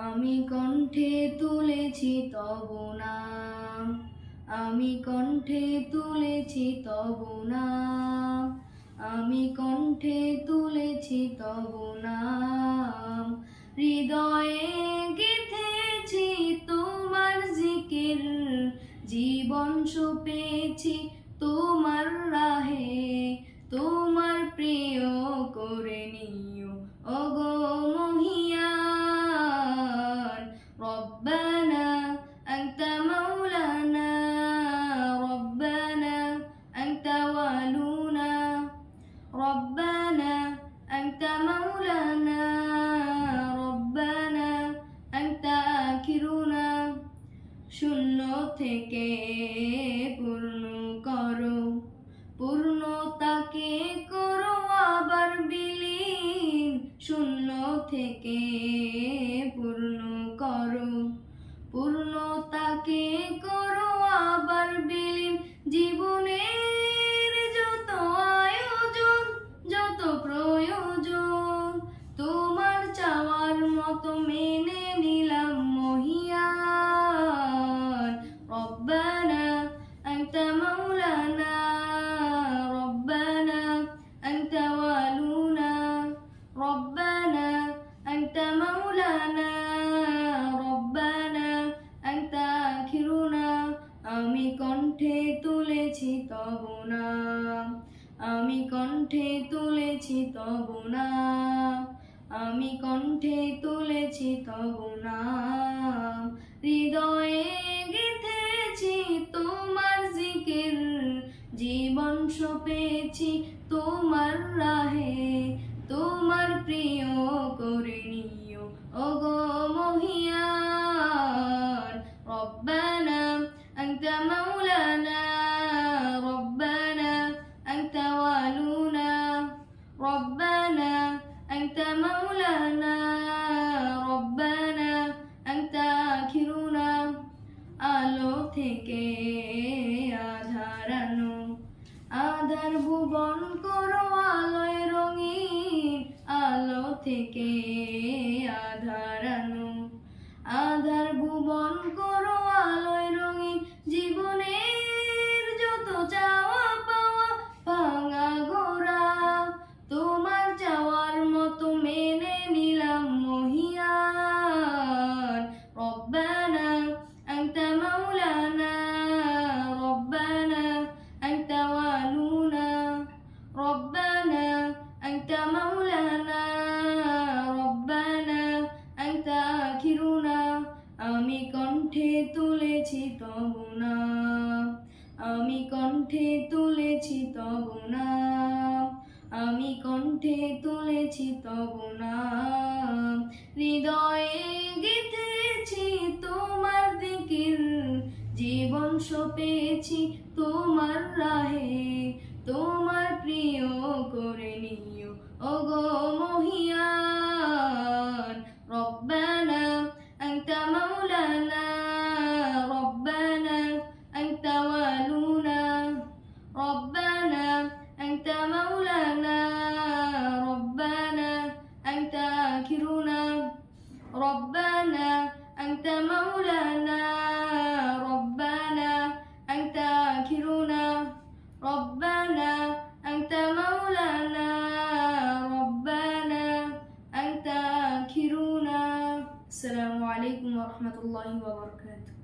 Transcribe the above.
আমি কণ্ঠে তুলেছি তব নাম, আমি কণ্ঠে তুলেছি তব নাম, আমি কণ্ঠে তুলেছি তব নাম। হৃদয়ে গেঁথেছি তোমার জিকির, জীবন সঁপেছি তোমার রাহে। তোমার প্রিয় করে নিও ওগো মহিয়ান। রব্বানা আনতা মাওলানা, রব্বানা আনতা ওয়ালুনা, রব্বানা আনতা মাওলানা, রব্বানা আনতা আখিরুনা। শূন্য থেকে পূর্ণ করো, পূর্ণতাকে করো আবার বিলীন। শূন্য থেকে পূর্ণ করো, পূর্ণতাকে করো আবার বিলীন। জীবনের যত আয়োজন, যত প্রয়োজন, তোমার চাওয়ার মতো মেনে নিলাম মহিয়ান। রব্বানা আনতা মাওলানা, রব্বানা আনতা ওয়ালুনা, রব্বানা আনতা মাওলানা, রব্বানা আনতা আখিরুনা। আমি কণ্ঠে তুলেছি তব নাম, আমি কণ্ঠে তুলেছি তব নাম, আমি কণ্ঠে তুলেছি তব নাম। হৃদয়ে গেঁথেছি তোমার জিকির, জীবন সঁপেছি তোমার রাহে। তোমার প্রিয় করে নিও ওগো মহিয়ান। রব্বানা আনতা মাওলানা, রব্বানা আনতা ওয়ালুনা, রব্বানা আনতা মাওলানা, রব্বানা আনতা আখিরুনা। আলো থেকে আধার আনো, আধার ভুবন করো আলোয় রঙিন। আলো থেকে আধার আনো, আধার ভুবন করো আলোয় রঙিন। জীবনের যত চাওয়া পাওয়া ভাঙা গোরা, তোমার চাওয়ার মতো মেনে নিলাম মহিয়ান। রব্বানা আনতা মাওলানা, রব্বানা আনতা ওয়ালুনা, রব্বানা আনতা মাওলানা, রব্বানা আনতা আখিরুনা। আমি কণ্ঠে তুলেছি তব নাম, আমি কণ্ঠে তুলেছি তব নাম, আমি কণ্ঠে তুলেছি তব নাম। হৃদয়ে গেঁথেছি তোমার জিকির, জীবন সঁপেছি তোমার রাহে। তোমার প্রিয় করে নিও ওগো মহিয়ান। রব্বানা আনতা মাওলানা, রব্বানা আনতা ওয়ালুনা, রব্বানা আনতা মাওলানা, রব্বানা আনতা আখিরুনা, রব্বানা আনতা মাওলানা, রব্বানা আনতা আখিরুনা, রব্বানা আনতা মাওলানা, রব্বানা আনতা আখিরুনা। আসসালামু আলাইকুম ওয়া রাহমাতুল্লাহি ওয়া বারাকাতুহু।